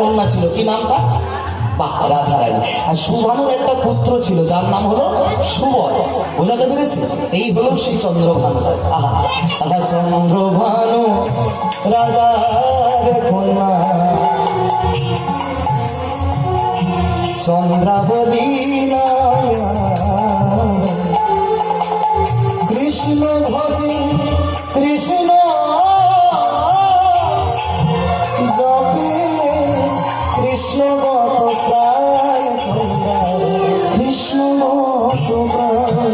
কন্যা ছিল, কি নাম তার? বাহ, রাধারানী। আর সুভানুর একটা পুত্র ছিল যার নাম হলো সুবল। বোঝাতে পেরেছি? এই হলো সেই চন্দ্রভানু। আহা আহা, চন্দ্রভানু রাজার কন্যা চন্দ্রাবলী কৃষ্ণ ভজে কৃষ্ণ জপে কৃষ্ণ গত প্রায় কৃষ্ণ গত প্রায়।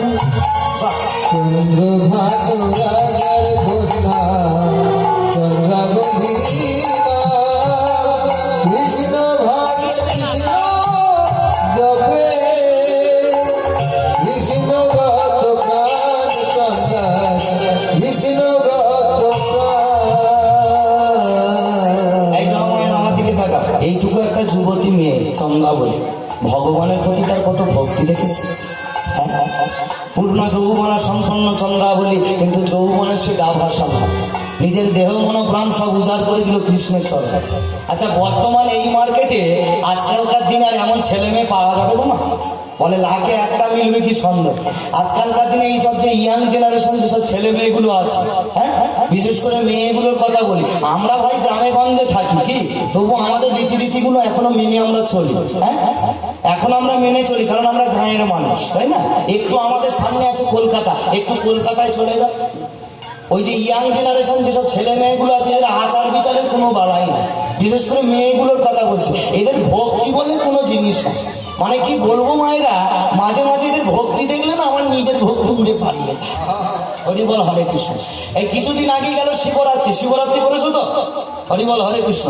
চন্দ্রভানু রাজার কন্যা চন্দ্রাবলী কৃষ্ণ ভাগে কৃষ্ণ জপে কৃষ্ণ গত প্রাণ চন্দ্রা কৃষ্ণ গত প্রাণ। এই রামায়ণ আমার দিকে তাকা। এইটুকু একটা যুবতী মেয়ে চন্দ্রাবলী, ভগবানের প্রতি তার কত ভক্তি দেখেছে। পূর্ণ যৌবনা সম্পন্ন চন্দ্রাবলী, কিন্তু যৌবনে সে গা ভাসা ভাব, নিজের দেহ মন প্রাণ সব উজাড় করে দিল কৃষ্ণের চর্চা। আচ্ছা, বর্তমানে এই মার্কেটে আজকালকার দিনে আর এমন ছেলে মেয়ে পাওয়া যাবে তো না? বলে লাখে একটা মিলবে কি সন্দেহ। আজকালকার দিনে এই সব যে ইয়াং জেনারেশন যেসব ছেলে মেয়েগুলো আছে, হ্যাঁ, বিশেষ করে মেয়েগুলোর কথা বলি, আমরা ভাই গ্রামে গঞ্জে থাকি, কি তবু আমাদের রীতিগুলো এখনো মেনে আমরা চলি। হ্যাঁ, এখন আমরা মেনে চলি, কারণ আমরা গাঁয়ের মানুষ, তাই না? একটু আমাদের সামনে আছে কলকাতা, একটু কলকাতায় চলে যাও, ওই যে ইয়াং জেনারেশন যেসব ছেলে মেয়েগুলো আছে, এদের আচার বিচারের কোনো বালাই না। বিশেষ করে মেয়েগুলোর কথা বলছি, এদের ভক্তি বলে কোনো জিনিস না। মানে কি বলবো মায়েরা, মাঝে মাঝে এদের ভক্তি দেখলে না আমার নিজের ভক্তি উড়ে পালিয়ে যায়। হরিবল হরে কৃষ্ণ। এই কিছুদিন আগে গেল শিবরাত্রি করেছো তো? হরিবল হরে কৃষ্ণ।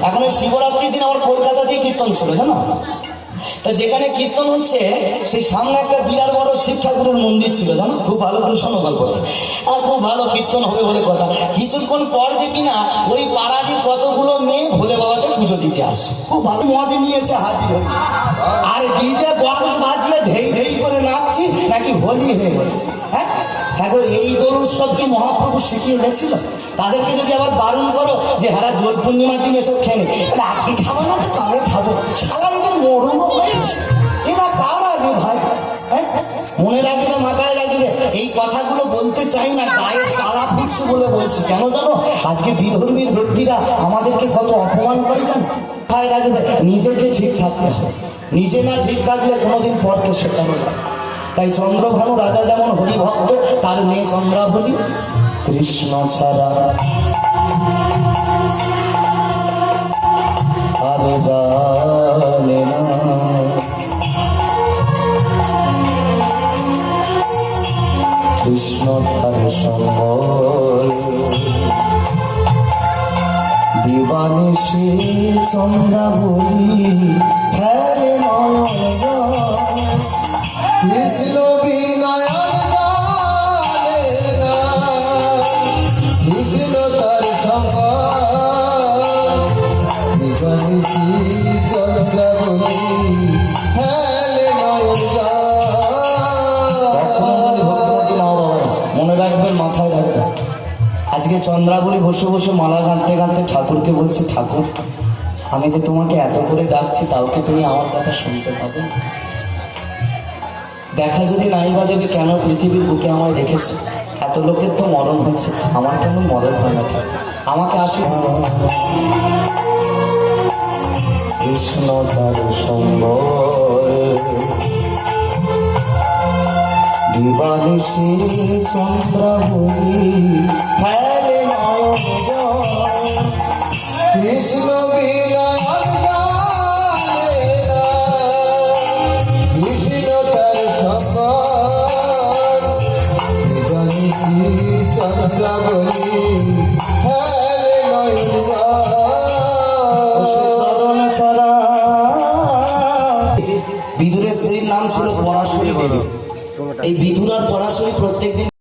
এখন এই শিবরাত্রির দিন আমার কলকাতাতেই কীর্তন ছিল, জানো? তা যেখানে কীর্তন হচ্ছে সেই সামনে একটা বিরাট বড় শিব ঠাকুরের মন্দির ছিল, জানো? খুব ভালো করে শোনো গল্পটা। আর খুব ভালো কীর্তন হবে বলে কথা। কিছুক্ষণ পর দেখি না ওই পাড়ারই কতগুলো মেয়ে ভোলে বাবাকে পুজো দিতে আসে, খুব ভালো মদ নিয়ে এসে হাতি ধরে, আর ডিজে বক্স বাজিয়ে ধেই ধেই করে নাচছি, নাকি হোলি হয়ে গেছে। হ্যাঁ, দেখো এই দোল উৎসব কি মহাপ্রভু শিখিয়ে গেছিল? তাদেরকে যদি আবার বারণ করো যে হারা দোল পূর্ণিমার দিন এসব খেয়ে নেই, তাহলে আজকে খাবো না তো কবে খাবো? সারা এদের মরণ, এরা কারা রে ভাই? হ্যাঁ, মনে রাখবে, মাথায় রাখবে, এই কথাগুলো বলতে চাই না, গায়ে জ্বালা ফুটছে বলে বলছি। কেন জানো? আজকে বিধর্মীর ব্যক্তিরা আমাদেরকে কত অপমান করে জানো? মাথায় রাখবে, নিজেকে ঠিক থাকতে হবে, নিজে না ঠিক থাকলে কোনোদিন পরকে শেখানো যায়। তাই চন্দ্রভানু রাজা যেমন হরিভক্ত, তার মেয়ে চন্দ্রাবলী কৃষ্ণ ছাড়া আর জানে না। কৃষ্ণ তার সম্বল দিবানিশি চন্দ্রাবলী ফেলে নয়ন। কৃষ্ণ বিনয়ন জানে না, কৃষ্ণ তার সম্বল দিবানিশি চন্দ্রাবলী ফেলে নয়ন যায়। মনে রাখবেন, মাথায় রাখবেন, আজকে চন্দ্রাবলী বসে বসে মালা গাঁথতে গাঁথতে ঠাকুরকে বলছে, ঠাকুর আমি যে তোমাকে এত করে ডাকছি, তাও কি তুমি আমার কথা শুনতে পাবে? দেখা যদি নাই বা দেবে, কেন পৃথিবীর বুকে আমায় রেখেছে? এত লোকের তো মরণ হচ্ছে, আমার কেন মরণ হয় না? আমাকে আসি কৃষ্ণ তার সম্বল দিবানিশি চন্দ্রাবলী